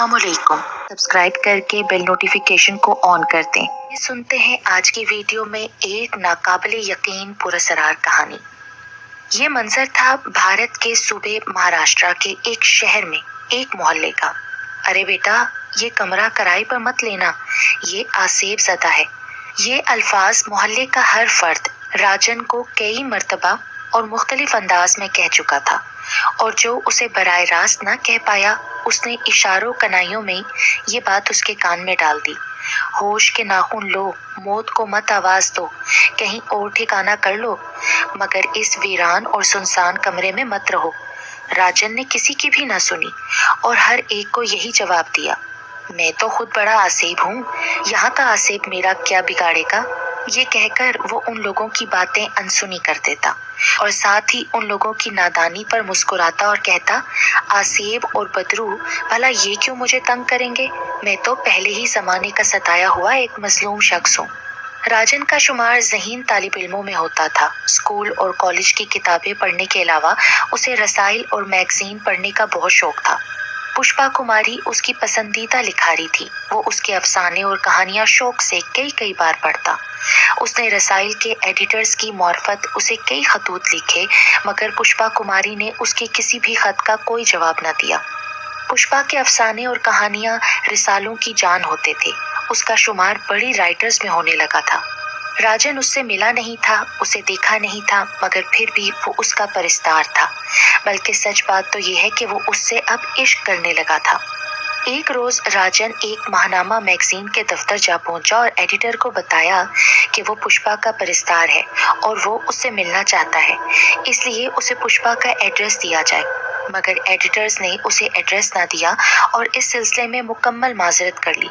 अस्सलामुअलैकुम। सब्सक्राइब करके bell notification को ऑन कर दें। सुनते हैं आज की वीडियो में एक नाकाबिले यकीन पुरअसरार कहानी। ये मंजर था भारत के सूबे महाराष्ट्र के एक शहर में एक मोहल्ले का। अरे बेटा, ये कमरा किराए पर मत लेना, ये आसेब ज़दा है। ये अल्फाज मोहल्ले का हर फर्द राजन को कई मर्तबा और मुख्तलिफ अंदाज में कह चुका था, और जो उसे बराह रास्त न कह पाया, उसने इशारों कनाइयों में ये बात उसके कान में डाल दी। होश के नाखून लो, मौत को मत आवाज दो, कहीं और ठिकाना कर लो, मगर इस वीरान और सुनसान कमरे में मत रहो। राजन ने किसी की भी ना सुनी और हर एक को यही जवाब दिया, मैं तो खुद बड़ा आसेब हूँ, यहाँ का आसेब मेरा क्या बिगाड़ेगा। ये कहकर वो उन लोगों की बातें अनसुनी कर देता और साथ ही उन लोगों की नादानी पर मुस्कुराता और कहता, आसेब और बदरू, भला ये क्यों मुझे तंग करेंगे, मैं तो पहले ही जमाने का सताया हुआ एक मजलूम शख्स हूँ। राजन का शुमार ज़हीन तालिब इल्मों में होता था। स्कूल और कॉलेज की किताबें पढ़ने के अलावा उसे रसाइल और मैगजीन पढ़ने का बहुत शौक था। पुष्पा कुमारी उसकी पसंदीदा लिखारी थी। वो उसके अफसाने और कहानियां शौक से कई कई बार पढ़ता। उसने रसाइल के एडिटर्स की मार्फत उसे कई खतूत लिखे, मगर पुष्पा कुमारी ने उसके किसी भी खत का कोई जवाब न दिया। पुष्पा के अफसाने और कहानियां रिसालों की जान होते थे। उसका शुमार बड़ी राइटर्स में होने लगा था। राजन उससे मिला नहीं था, उसे देखा नहीं था, मगर फिर भी वो उसका परिस्तार था। बल्कि सच बात तो यह है कि वो उससे अब इश्क करने लगा था। एक रोज राजन एक माहनामा मैगजीन के दफ्तर जा पहुंचा और एडिटर को बताया कि वो पुष्पा का परिस्तार है और वो उससे मिलना चाहता है, इसलिए उसे पुष्पा का एड्रेस दिया जाए। मगर एडिटर्स ने उसे एड्रेस ना दिया और इस सिलसिले में मुकम्मल माजरत कर ली।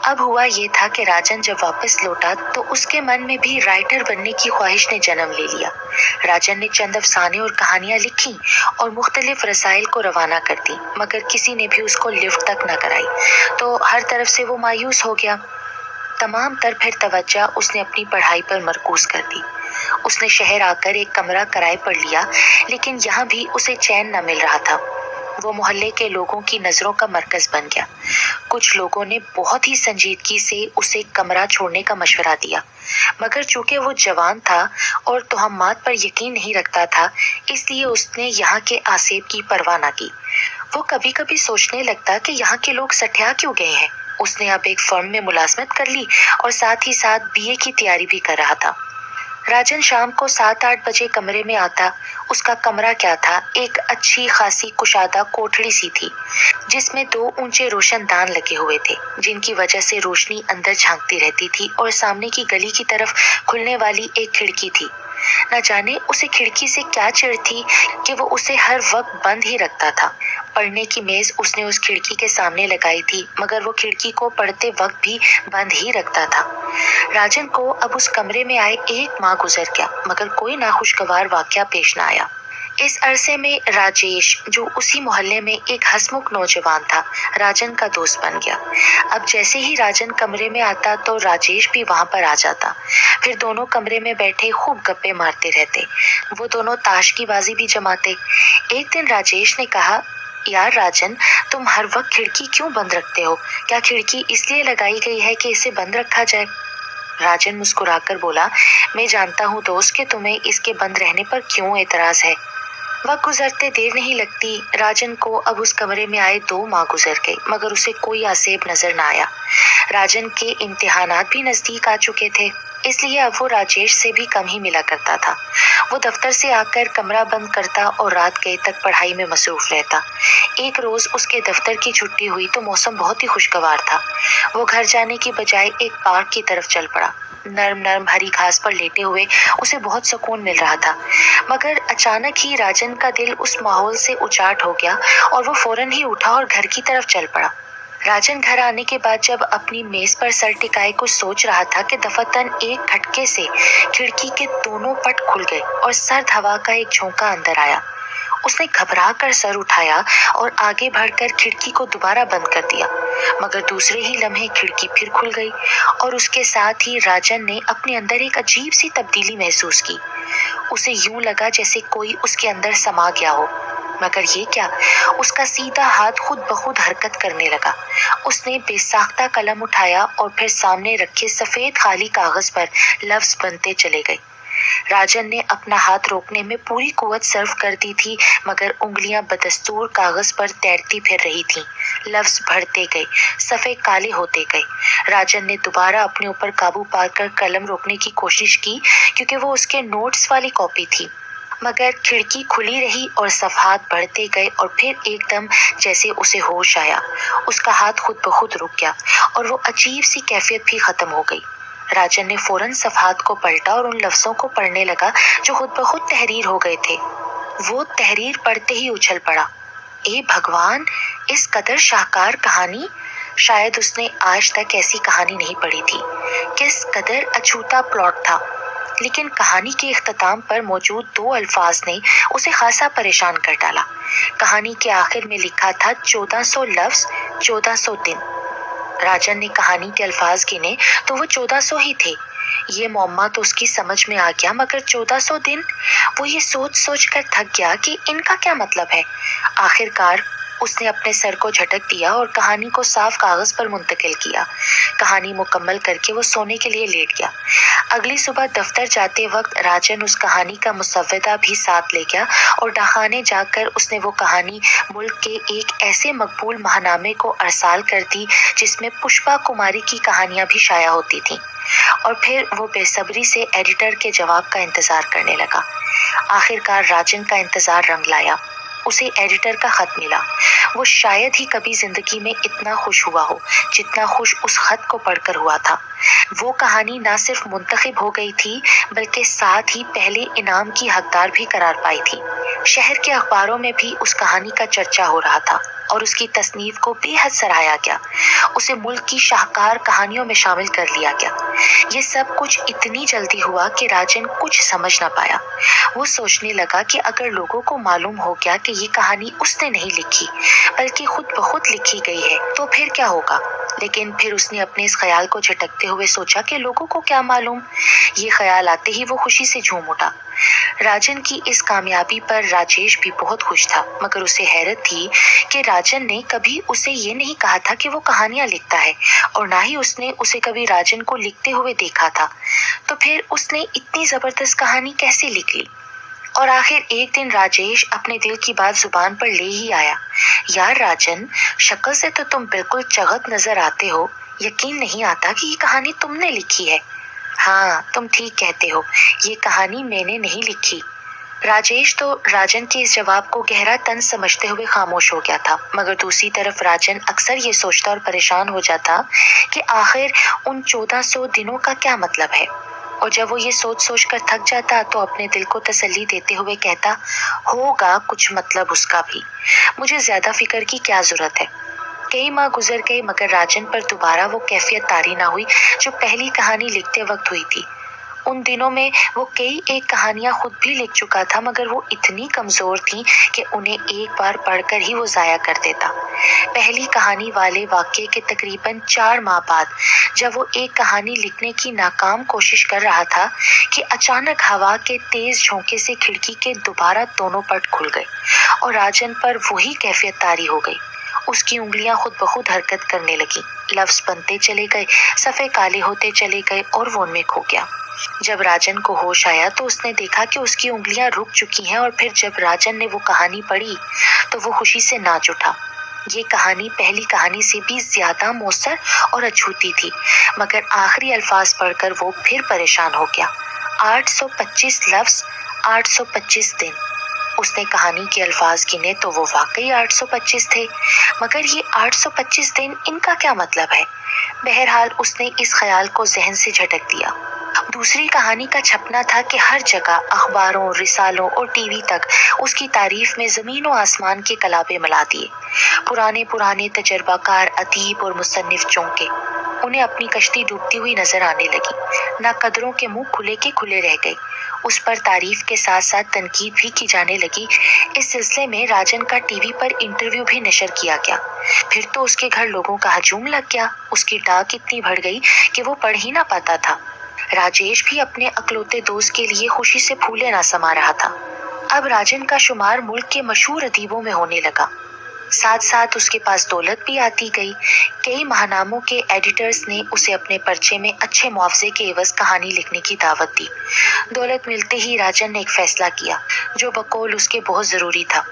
अब हुआ ये था कि राजन जब वापस लौटा तो उसके मन में भी राइटर बनने की ख्वाहिश ने जन्म ले लिया। राजन ने चंद अफसाने और कहानियां लिखी और मुख्तलिफ रसाइल को रवाना कर दी, मगर किसी ने भी उसको लिफ्ट तक न कराई, तो हर तरफ से वो मायूस हो गया। तमाम तर फिर तवज्जो उसने अपनी पढ़ाई पर मरकूज कर दी। उसने शहर आकर एक कमरा किराए पर लिया, लेकिन यहाँ भी उसे चैन न मिल रहा था। वो मोहल्ले के लोगों की नज़रों का मरकज बन गया। कुछ लोगों ने बहुत ही संजीदगी से उसे कमरा छोड़ने का मशवरा दिया, मगर चूंकि वो जवान था और तोहमात पर यकीन नहीं रखता था, इसलिए उसने यहाँ के आसेब की परवाह न की। वो कभी कभी सोचने लगता कि यहाँ के लोग सठिया क्यों गए हैं। उसने अब एक फर्म में मुलाजमत कर ली और साथ ही साथ बीए की तैयारी भी कर रहा था। राजन शाम को 7-8 बजे कमरे में आता। उसका कमरा क्या था, एक अच्छी खासी कुशादा कोठड़ी सी थी, जिसमें 2 ऊंचे रोशनदान लगे हुए थे, जिनकी वजह से रोशनी अंदर झांकती रहती थी, और सामने की गली की तरफ खुलने वाली एक खिड़की थी। न जाने उसे खिड़की से क्या चिढ़ थी कि वो उसे हर वक्त बंद ही रखता था। पढ़ने की मेज उसने उस खिड़की के सामने लगाई थी, मगर वो खिड़की को पढ़ते वक्त भी बंद ही रखता था। राजन को अब उस कमरे में आए 1 माह गुजर गया, मगर कोई नाखुशगवार वाकया पेश न आया। इस अरसे में राजेश, जो उसी मोहल्ले में एक हंसमुख नौजवान था, राजन का दोस्त बन गया। अब जैसे ही राजन कमरे में आता तो राजेश भी वहां पर आ जाता। फिर दोनों कमरे में बैठे खूब गप्पे मारते रहते। वो दोनों ताश की बाजी भी जमाते। एक दिन राजेश ने कहा, यार राजन, तुम हर वक्त खिड़की क्यों बंद रखते हो? क्या खिड़की इसलिए लगाई गई है कि इसे बंद रखा जाए? राजन मुस्कुराकर बोला, मैं जानता हूँ दोस्त कि तुम्हें इसके बंद रहने पर क्यों एतराज है। वक्त गुजरते देर नहीं लगती। राजन को अब उस कमरे में आए 2 माह गुजर गए, मगर उसे कोई आसेब नजर न आया। राजन के इम्तिहानात भी नजदीक आ चुके थे, इसलिए अब वो राजेश से भी कम ही मिला करता था। वो दफ्तर से आकर कमरा बंद करता और रात गए तक पढ़ाई में मसरूफ रहता। एक रोज उसके दफ्तर की छुट्टी हुई तो मौसम बहुत ही खुशगवार था। वो घर जाने की बजाय एक पार्क की तरफ चल पड़ा। नर्म नर्म हरी घास पर लेटे हुए उसे बहुत सुकून मिल रहा था, मगर अचानक ही राजन का दिल उस माहौल से उचाट हो गया और वो फौरन ही उठा और घर की तरफ चल पड़ा। राजन घर आने के बाद जब अपनी मेज पर सर टिकाए कुछ सोच रहा था कि दफातन एक खटके से खिड़की के दोनों पट खुल गए और सर्द हवा का एक झोंका अंदर आया। उसने घबरा कर सर उठाया और आगे बढ़कर खिड़की को दोबारा बंद कर दिया, मगर दूसरे ही लम्हे खिड़की फिर खुल गई और उसके साथ ही राजन ने अपने अंदर एक अजीब सी तब्दीली महसूस की। उसे यूं लगा जैसे कोई उसके अंदर समा गया हो। مگر یہ کیا، اس کا سیدھا ہاتھ خود بخود حرکت کرنے لگا۔ اس نے بے ساختہ قلم اٹھایا اور پھر سامنے رکھے سفید خالی کاغذ پر لفظ بنتے چلے گئے۔ راجن نے اپنا ہاتھ روکنے میں پوری قوت صرف کر دی تھی، مگر انگلیاں بدستور کاغذ پر تیرتی پھر رہی تھیں۔ لفظ بڑھتے گئے، صفحے کالے ہوتے گئے۔ راجن نے دوبارہ اپنے اوپر قابو پا کر قلم روکنے کی کوشش کی، کیونکہ وہ اس کے نوٹس والی کاپی تھی، مگر کھڑکی کھلی رہی اور صفحات بڑھتے گئے اور پھر ایک دم جیسے اسے ہوش آیا، اس کا ہاتھ خود بخود رک گیا اور وہ عجیب سی کیفیت بھی ختم ہو گئی۔ راجن نے فوراً صفحات کو پلٹا اور ان لفظوں کو پڑھنے لگا جو خود بخود تحریر ہو گئے تھے۔ وہ تحریر پڑھتے ہی اچھل پڑا۔ اے بھگوان، اس قدر شاہکار کہانی! شاید اس نے آج تک ایسی کہانی نہیں پڑھی تھی۔ کس قدر اچھوتا پلاٹ تھا! لیکن کہانی کے اختتام پر موجود 2 الفاظ نے اسے خاصا پریشان کر ڈالا۔ کہانی کے آخر میں لکھا تھا 1400 لفظ 1400 دن۔ راجن نے کہانی کے الفاظ گنے تو وہ 1400 ہی تھے۔ یہ معمہ تو اس کی سمجھ میں آ گیا، مگر 1400 دن! وہ یہ سوچ سوچ کر تھک گیا کہ ان کا کیا مطلب ہے۔ آخر کار اس نے اپنے سر کو جھٹک دیا اور کہانی کو صاف کاغذ پر منتقل کیا۔ کہانی مکمل کر کے وہ سونے کے لیے لیٹ گیا۔ اگلی صبح دفتر جاتے وقت راجن اس کہانی کا مسودہ بھی ساتھ لے گیا اور ڈاکخانے جا کر اس نے وہ کہانی ملک کے ایک ایسے مقبول ماہنامے کو ارسال کر دی جس میں پشپا کماری کی کہانیاں بھی شائع ہوتی تھیں، اور پھر وہ بے صبری سے ایڈیٹر کے جواب کا انتظار کرنے لگا۔ آخر کار راجن کا انتظار رنگ لایا۔ اسے ایڈیٹر کا خط ملا۔ وہ شاید ہی کبھی زندگی میں اتنا خوش ہوا ہو جتنا خوش اس خط کو پڑھ کر ہوا تھا۔ وہ کہانی نہ صرف منتخب ہو گئی تھی بلکہ ساتھ ہی پہلے انعام کی حقدار بھی قرار پائی تھی۔ شہر کے اخباروں میں بھی اس کہانی کا چرچا ہو رہا تھا اور اس کی تصنیف کو بے حد سراہا گیا۔ اسے ملک کی شاہکار کہانیوں میں شامل کر لیا گیا۔ یہ سب کچھ اتنی جلدی ہوا کہ راجن کچھ سمجھ نہ پایا۔ وہ سوچنے لگا کہ اگر لوگوں کو معلوم ہو گیا کہ یہ کہانی اس نے نہیں لکھی بلکہ خود بخود لکھی گئی ہے تو پھر کیا ہوگا؟ لیکن پھر اس نے اپنے اس خیال کو جھٹکتے ہوئے سوچا کہ لوگوں کو کیا معلوم؟ یہ خیال آتے ہی وہ خوشی سے جھوم اٹھا۔ راجن کی اس کامیابی پر راجیش بھی بہت خوش تھا، مگر اسے حیرت تھی کہ راجن نے کبھی اسے یہ نہیں کہا تھا کہ وہ کہانیاں لکھتا ہے، اور نہ ہی اس نے اسے کبھی راجن کو لکھتے ہوئے دیکھا تھا۔ تو پھر اس نے اتنی زبردست کہانی کیسے لکھ لی؟ اور آخر ایک دن راجیش اپنے دل کی بات زبان پر لے ہی آیا۔ یار راجن، شکل سے تو تم بالکل چغت نظر آتے ہو، یقین نہیں آتا کہ یہ کہانی تم نے لکھی ہے۔ ہاں، تم ٹھیک کہتے ہو، یہ کہانی میں نے نہیں لکھی۔ راجیش تو راجن کے اس جواب کو گہرا طنز سمجھتے ہوئے خاموش ہو گیا تھا، مگر دوسری طرف راجن اکثر یہ سوچتا اور پریشان ہو جاتا کہ آخر ان 1400 دنوں کا کیا مطلب ہے، اور جب وہ یہ سوچ سوچ کر تھک جاتا تو اپنے دل کو تسلی دیتے ہوئے کہتا، ہوگا کچھ مطلب اس کا بھی، مجھے زیادہ فکر کی کیا ضرورت ہے۔ کئی ماہ گزر گئے مگر راجن پر دوبارہ وہ کیفیت طاری نہ ہوئی جو پہلی کہانی لکھتے وقت ہوئی تھی۔ ان دنوں میں وہ کئی ایک کہانیاں خود بھی لکھ چکا تھا، مگر وہ اتنی کمزور تھیں کہ انہیں ایک بار پڑھ کر ہی وہ ضائع کر دیتا۔ پہلی کہانی والے واقعے کے تقریباً 4 ماہ بعد جب وہ ایک کہانی لکھنے کی ناکام کوشش کر رہا تھا کہ اچانک ہوا کے تیز جھونکے سے کھڑکی کے دوبارہ دونوں پٹ کھل گئے اور راجن پر وہی کیفیت طاری ہو گئی۔ اس کی انگلیاں خود بخود حرکت کرنے لگیں، لفظ بنتے چلے گئے، صفحے کالے ہوتے چلے گئے اور وہ ان میں کھو گیا۔ جب راجن کو ہوش آیا تو اس نے دیکھا کہ اس کی انگلیاں رک چکی ہیں، اور پھر جب راجن نے وہ کہانی پڑھی تو وہ خوشی سے ناچ اٹھا۔ یہ کہانی پہلی کہانی سے بھی زیادہ مؤثر اور اچھوتی تھی، مگر آخری الفاظ پڑھ کر وہ پھر پریشان ہو گیا۔ 825 لفظ 825 دن۔ اس نے کہانی کے الفاظ گنے تو وہ واقعی 825 تھے، مگر یہ 825 دن، ان کا کیا مطلب ہے؟ بہرحال اس نے اس خیال کو ذہن سے جھٹک دیا۔ دوسری کہانی کا چھپنا تھا کہ ہر جگہ اخباروں، رسالوں اور ٹی وی تک اس کی تعریف میں زمین و آسمان کے کلابے ملا دیے۔ پرانے تجربہ کار ادیب اور مصنف چونکے، انہیں اپنی کشتی ڈوبتی ہوئی نظر آنے لگی۔ نہ قدروں کے منہ کھلے کے کھلے رہ گئے، اس پر تعریف کے ساتھ ساتھ تنقید بھی کی جانے لگی۔ اس سلسلے میں راجن کا ٹی وی پر انٹرویو بھی نشر کیا گیا۔ پھر تو اس کے گھر لوگوں کا ہجوم لگ گیا۔ اس کی ڈاک اتنی بڑھ گئی کہ وہ پڑھ ہی نہ پاتا تھا۔ راجیش بھی اپنے اکلوتے دوست کے لیے خوشی سے پھولے نہ سما رہا تھا۔ अब राजन का शुमार मुल्क के मशहूर अदीबों में होने लगा। साथ साथ उसके पास दौलत भी आती गई। कई महानामों के एडिटर्स ने उसे अपने पर्चे में अच्छे मुआवजे के एवज कहानी लिखने की दावत दी। दौलत मिलते ही राजन ने एक फैसला किया जो बकौल उसके बहुत जरूरी था।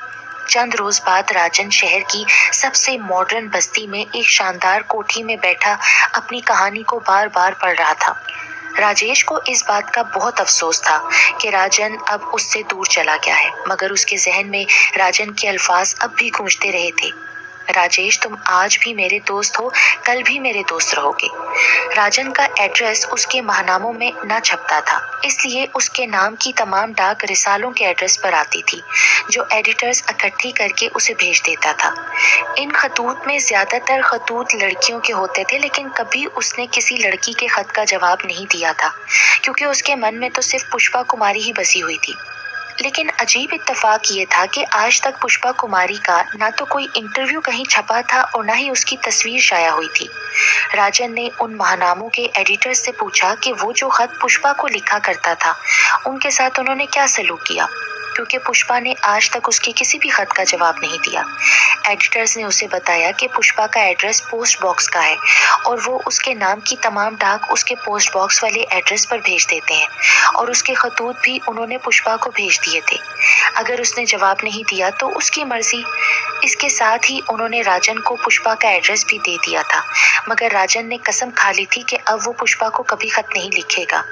चंद रोज बाद राजन शहर की सबसे मॉडर्न बस्ती में एक शानदार कोठी में बैठा अपनी कहानी को बार बार पढ़ रहा था। राजेश को इस बात का बहुत अफसोस था कि राजन अब उससे दूर चला गया है, मगर उसके जहन में राजन के अल्फाज अब भी गूंजते रहे थे। राजेश, तुम आज भी मेरे दोस्त हो, कल भी मेरे दोस्त रहोगे। राजन का एड्रेस उसके महानामों में न छपता था, इसलिए उसके नाम की तमाम डाक रिसालों के एड्रेस पर आती थी, जो एडिटर्स इकट्ठी करके उसे भेज देता था। इन खतूत में ज्यादातर खतूत लड़कियों के होते थे, लेकिन कभी उसने किसी लड़की के खत का जवाब नहीं दिया था, क्योंकि उसके मन में तो सिर्फ पुष्पा कुमारी ही बसी हुई थी। लेकिन अजीब इत्तेफाक ये था कि आज तक पुष्पा कुमारी का ना तो कोई इंटरव्यू कहीं छपा था और ना ही उसकी तस्वीर शाया हुई थी। राजन ने उन महानामों के एडिटर से पूछा कि वो जो खत पुष्पा को लिखा करता था, उनके साथ उन्होंने क्या सलूक किया, क्योंकि पुष्पा ने आज तक उसके किसी भी खत का जवाब नहीं दिया। एडिटर्स ने उसे बताया कि पुष्पा का एड्रेस पोस्ट बॉक्स का है और वो उसके नाम की तमाम डाक उसके पोस्ट बॉक्स वाले एड्रेस पर भेज देते हैं, और उसके खतूत भी उन्होंने पुष्पा को भेज दिए थे। अगर उसने जवाब नहीं दिया तो उसकी मर्जी। इसके साथ ही उन्होंने राजन को पुष्पा का एड्रेस भी दे दिया था, मगर राजन ने कसम खा ली थी कि अब वो पुष्पा को कभी खत नहीं लिखेगा,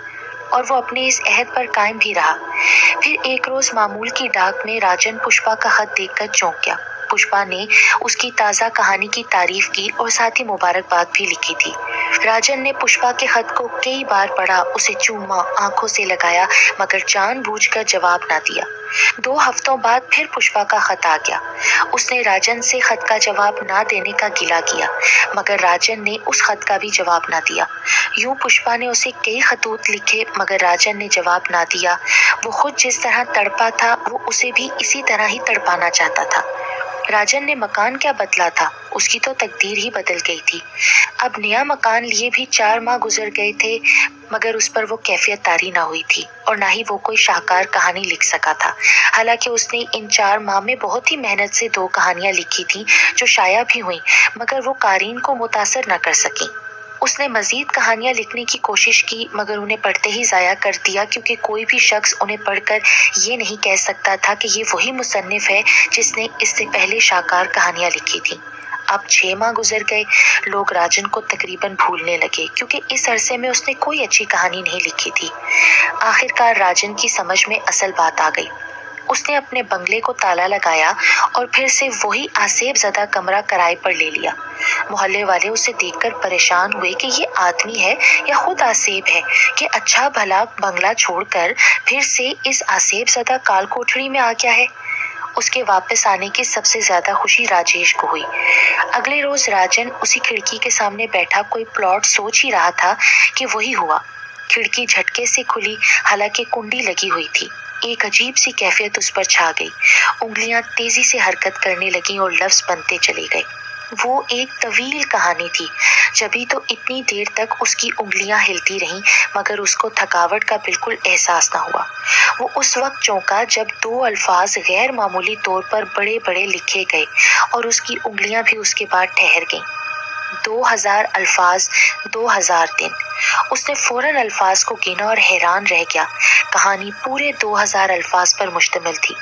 और वो अपने इस अहद पर कायम भी रहा। फिर एक रोज मामूल की डाक में राजन पुष्पा का खत देखकर चौंक गया। पुष्पा ने उसकी ताज़ा कहानी की तारीफ की और साथ ही मुबारकबाद भी लिखी थी। राजन ने पुष्पा के खत को कई बार पढ़ा, उसे चूमा, आंखों से लगाया, मगर जानबूझकर जवाब ना दिया। 2 हफ्तों बाद फिर पुष्पा का खत आ गया। उसने राजन से खत का जवाब ना देने का गिला किया, मगर राजन ने उस खत का भी जवाब ना दिया। यूं पुष्पा ने उसे कई खतूत लिखे, मगर राजन ने जवाब ना दिया। वो खुद जिस तरह तड़पा था, वो उसे भी इसी तरह ही तड़पाना चाहता था। राजन ने मकान क्या बदला था, उसकी तो तकदीर ही बदल गई थी। अब नया मकान लिए भी 4 माह गुजर गए थे, मगर उस पर वो कैफियत तारी ना हुई थी और ना ही वो कोई शाहकार कहानी लिख सका था। हालांकि उसने इन 4 माह में बहुत ही मेहनत से 2 कहानियां लिखी थी जो शाया भी हुई, मगर वो कारीन को मुतासर न कर सकी। उसने मजीद कहानियां लिखने की कोशिश की, मगर उन्हें पढ़ते ही ज़ाया कर दिया, क्योंकि कोई भी शख्स उन्हें पढ़कर ये नहीं कह सकता था कि ये वही मुसन्निफ है जिसने इससे पहले शाहकार कहानियां लिखी थी। अब 6 माह गुजर गए। लोग राजन को तकरीबन भूलने लगे, क्योंकि इस अरसे में उसने कोई अच्छी कहानी नहीं लिखी थी। आखिरकार राजन की समझ में असल बात आ गई। उसने अपने बंगले को ताला लगाया और फिर से वही आसेब ज़दा कमरा किराए पर ले लिया। मोहल्ले वाले उसे देखकर परेशान हुए कि ये आदमी है या खुद आसेब है कि अच्छा भला बंगला छोड़कर फिर से इस आसेब ज़दा काल कोठरी में आ गया है। उसके वापस आने की सबसे ज्यादा खुशी राजेश को हुई। अगले रोज राजन उसी खिड़की के सामने बैठा कोई प्लॉट सोच ही रहा था कि वही हुआ। खिड़की झटके से खुली, हालांकि कुंडी लगी हुई थी। एक अजीब सी कैफियत उस पर छा गई। उंगलियां तेजी से हरकत करने लगीं और लफ्ज बनते चले गए। वो एक तवील कहानी थी। जभी तो इतनी देर तक उसकी उंगलियां हिलती रहीं, मगर उसको थकावट का बिल्कुल एहसास ना हुआ। वो उस वक्त चौंका जब 2 अल्फाज गैर मामूली तौर पर बड़े बड़े लिखे गए और उसकी उंगलियां भी उसके बाद ठहर गईं। 2000 अल्फाज, 2000 दिन। उसने फौरन अल्फाज को गिना और हैरान रह गया। कहानी पूरे 2000 अल्फाज पर मुश्तमिल थी।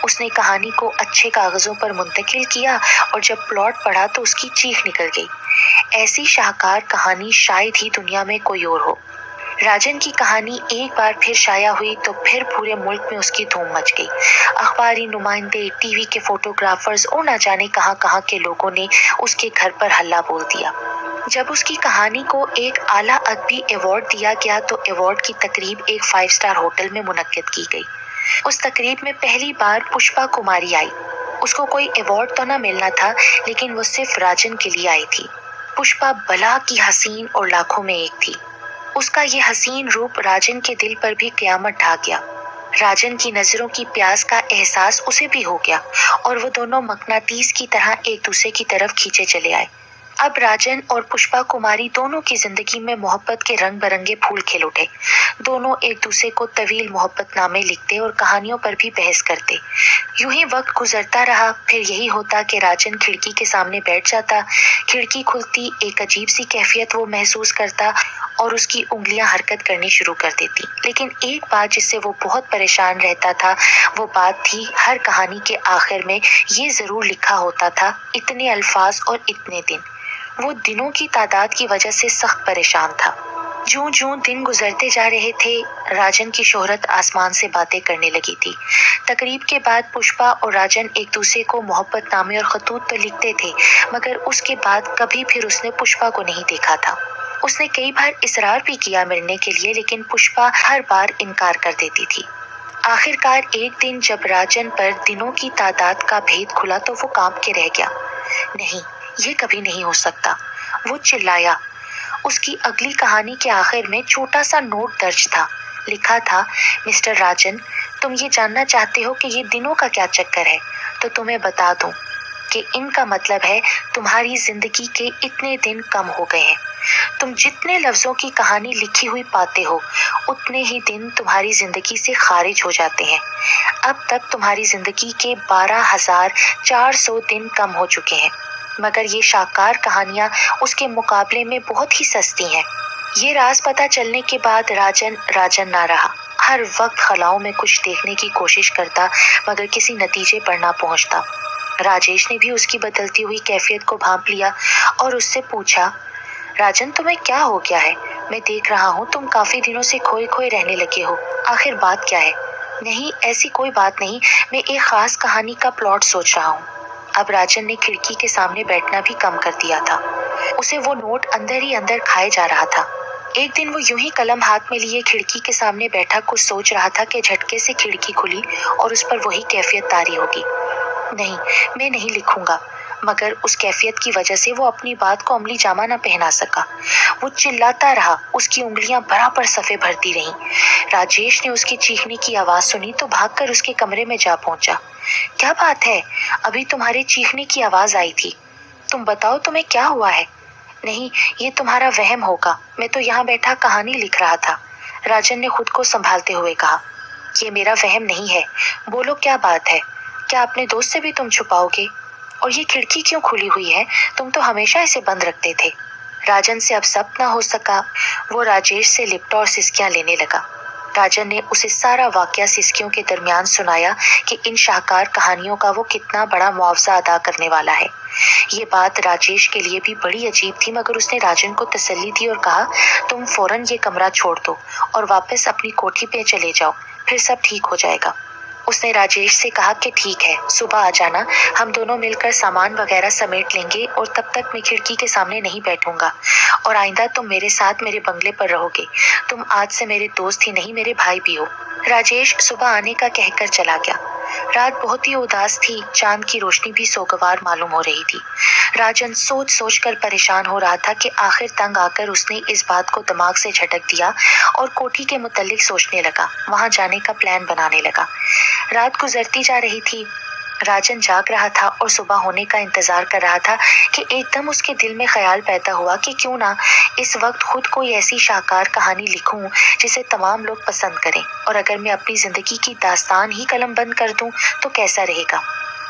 उसने कहानी को अच्छे कागजों पर मुंतकिल किया और जब प्लॉट पढ़ा तो उसकी चीख निकल गई। ऐसी शाहकार कहानी शायद ही दुनिया में कोई और हो। राजन की कहानी एक बार फिर शाया हुई तो फिर पूरे मुल्क में उसकी धूम मच गई। अखबारी नुमाइंदे, टीवी के फोटोग्राफर्स और न जाने कहां कहां के लोगों ने उसके घर पर हल्ला बोल दिया। जब उसकी कहानी को एक आला अदबी अवार्ड दिया गया तो अवार्ड की तकरीब एक 5 स्टार होटल में मुनक्किद की गई। उस तकरीब में पहली बार पुष्पा कुमारी आई। उसको कोई अवार्ड तो ना मिलना था, लेकिन वो सिर्फ राजन के लिए आई थी। पुष्पा बला की हसीन और लाखों में एक थी। उसका ये हसीन रूप राजन के दिल पर भी क़यामत ढा गया। राजन की नजरों की प्यास का एहसास उसे भी हो गया और वो दोनों मकनातीस की तरह एक दूसरे की तरफ खींचे चले आए। अब राजन और पुष्पा कुमारी दोनों की जिंदगी में मोहब्बत के रंग बिरंगे फूल खिल उठे। दोनों एक दूसरे को तवील मोहब्बतनामे लिखते और कहानियों पर भी बहस करते। यूं ही वक्त गुजरता रहा। फिर यही होता कि राजन खिड़की के सामने बैठ जाता। खिड़की खुलती, एक अजीब सी कैफियत वो महसूस करता और उसकी उंगलियां हरकत करनी शुरू कर देती। लेकिन एक बात जिससे वो बहुत परेशान रहता था, वो बात थी हर कहानी के आखिर में ये जरूर लिखा होता था, इतने अल्फाज और इतने दिन। वो दिनों की तादाद की वजह से सख्त परेशान था। जूं जूं दिन गुजरते जा रहे थे, राजन की शोहरत आसमान से बातें करने लगी थी। तकरीब के बाद पुष्पा और राजन एक दूसरे को मोहब्बतनामे और खतूत तो लिखते थे, मगर उसके बाद कभी फिर उसने पुष्पा को नहीं देखा था। उसने कई बार इसरार भी किया मिलने के लिए, लेकिन पुष्पा हर बार इनकार कर देती थी। आखिरकार एक दिन जब राजन पर दिनों की तादाद का भेद खुला तो वो कांप के रह गया। नहीं, ये कभी नहीं हो सकता, वो चिल्लाया। उसकी अगली कहानी के आखिर में छोटा सा नोट दर्ज था। लिखा था, मिस्टर राजन, तुम ये जानना चाहते हो कि ये दिनों का क्या चक्कर है, तो तुम्हें बता दूं कि इनका मतलब है तुम्हारी जिंदगी के इतने दिन कम हो गए हैं। तुम जितने लफ्जों की कहानी लिखी हुई पाते हो, उतने ही दिन तुम्हारी जिंदगी से खारिज हो जाते हैं। अब तक तुम्हारी जिंदगी के 12,400 दिन कम हो चुके हैं, मगर ये शाहकार कहानियां उसके मुकाबले में बहुत ही सस्ती हैं। ये राज पता चलने के बाद राजन राजन ना रहा। हर वक्त खलाओं में कुछ देखने की कोशिश करता, मगर किसी नतीजे पर ना पहुंचता। राजेश ने भी उसकी बदलती हुई कैफियत को भांप लिया और उससे पूछा, राजन, तुम्हें क्या हो गया है? मैं देख रहा हूँ तुम काफी दिनों से खोए खोए रहने लगे हो। आखिर बात क्या है? नहीं, ऐसी कोई बात नहीं, मैं एक खास कहानी का प्लॉट सोच रहा हूँ। अब राजन ने खिड़की के सामने बैठना भी कम कर दिया था। उसे वो नोट अंदर ही अंदर खाए जा रहा था। एक दिन वो यूं ही कलम हाथ में लिए खिड़की के सामने बैठा कुछ सोच रहा था कि झटके से खिड़की खुली और उस पर वही कैफियत तारी होगी। नहीं, मैं नहीं लिखूंगा। मगर उस कैफियत की वजह से वो अपनी बात को अमली जामा न पहना सका। वो चिल्लाता रहा, उसकी उंगलियां बराबर सफ़े भरती रहीं। राजेश ने उसकी चीखने की आवाज सुनी तो भागकर उसके कमरे में जा पहुंचा। क्या बात है? अभी तुम्हारे चीखने की आवाज आई थी। तुम बताओ, तुम्हें क्या हुआ है? नहीं, ये तुम्हारा वहम होगा, मैं तो यहाँ बैठा कहानी लिख रहा था, राजन ने खुद को संभालते हुए कहा। ये मेरा वहम नहीं है, बोलो क्या बात है? क्या अपने दोस्त से भी तुम छुपाओगे? और ये खिड़की क्यों खुली हुई है? तुम तो हमेशा इसे बंद रखते थे। राजन से अब सब्र न हो सका। वो राजेश से लिपटा और सिसकियां लेने लगा। राजन ने उसे सारा वाकया सिसकियों के दरमियान सुनाया कि इन शाहकार कहानियों का वो कितना बड़ा मुआवजा अदा करने वाला है। ये बात राजेश के लिए भी बड़ी अजीब थी, मगर उसने राजन को तसल्ली दी और कहा, तुम फौरन ये कमरा छोड़ दो और वापस अपनी कोठी पे चले जाओ, फिर सब ठीक हो जाएगा। उसने राजेश से कहा कि ठीक है, सुबह आ जाना, हम दोनों मिलकर सामान वगैरह समेट लेंगे और तब तक मैं खिड़की के सामने नहीं बैठूंगा और आइंदा तुम मेरे साथ मेरे बंगले पर रहोगे। तुम आज से मेरे दोस्त ही नहीं, मेरे भाई भी हो। राजेश सुबह आने का कहकर चला गया। रात बहुत ही उदास थी, चांद की रोशनी भी सोगवार मालूम हो रही थी। राजन सोच सोच कर परेशान हो रहा था कि आखिर तंग आकर उसने इस बात को दिमाग से झटक दिया और कोठी के मुतल्लिक सोचने लगा, वहां जाने का प्लान बनाने लगा। रात गुजरती जा रही थी। राजन जाग रहा था और सुबह होने का इंतजार कर रहा था कि एकदम उसके दिल में ख्याल पैदा हुआ कि क्यों ना इस वक्त खुद कोई ऐसी शाहकार कहानी लिखूं जिसे तमाम लोग पसंद करें, और अगर मैं अपनी जिंदगी की दास्तान ही कलम बंद कर दूं तो कैसा रहेगा।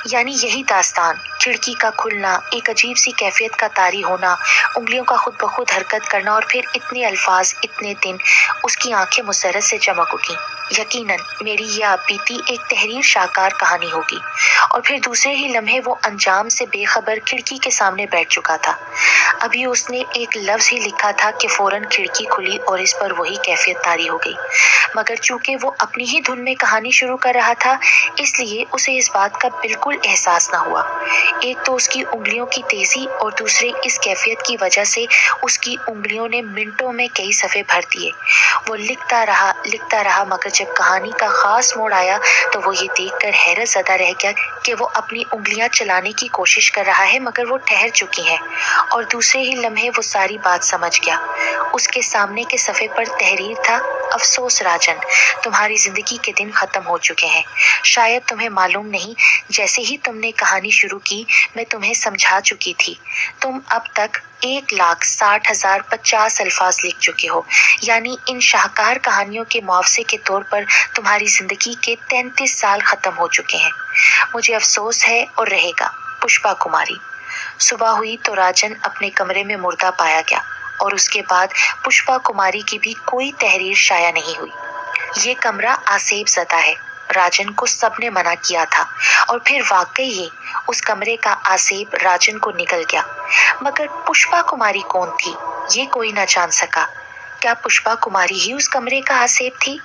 यानी यही दास्तान, खिड़की का खुलना, एक अजीब सी कैफियत का तारी होना, उंगलियों का खुद ब खुद हरकत करना और फिर इतने अल्फाज, इतने दिन। उसकी आंखें मुसर्रत से चमक उठी। यकीनन मेरी यह बीती एक तहरीर शाहकार कहानी होगी। और फिर दूसरे ही लम्हे वो अंजाम से बेखबर खिड़की के सामने बैठ चुका था। अभी उसने एक लफ्ज ही लिखा था कि फौरन खिड़की खुली और इस पर वही कैफियत तारी हो गई। मगर चूंकि वो अपनी ही धुन में कहानी शुरू कर रहा था, इसलिए उसे इस बात का बिल्कुल एहसास न हुआ। एक तो उसकी उंगलियों की तेजी और दूसरे इस कैफियत की वजह से उसकी उंगलियों ने मिनटों में कई सफ़े भर दिए। वो लिखता रहा, मगर जब कहानी का खास मोड़ आया तो वो ये देखकर हैरत ज़दा रह गया कि वो अपनी उंगलियां चलाने की कोशिश कर रहा है, मगर वो ठहर चुकी हैं। और दूसरे ही लम्हे वो सारी बात समझ गया। उसके सामने के सफ़े पर तहरीर था, अफसोस राजन, तुम्हारी जिंदगी के दिन खत्म हो चुके हैं। शायद तुम्हें मालूम नहीं, जैसे ही तुमने कहानी शुरू की मैं तुम्हें समझा चुकी थी। तुम अब तक 1,60,050 अल्फाज लिख चुके हो, यानी इन शाहकार कहानियों के मुआवजे के तौर पर तुम्हारी जिंदगी के 33 साल खत्म हो चुके हैं। मुझे अफसोस है और रहेगा। पुष्पा कुमारी। सुबह हुई तो राजन अपने कमरे में मुर्दा पाया गया और उसके बाद पुष्पा कुमारी की भी कोई तहरीर शाया नहीं हुई। ये कमरा आसेब ज़दा है, राजन को सबने मना किया था और फिर वाकई ही उस कमरे का आसेब राजन को निकल गया। मगर पुष्पा कुमारी कौन थी, ये कोई ना जान सका। क्या पुष्पा कुमारी ही उस कमरे का आसेब थी?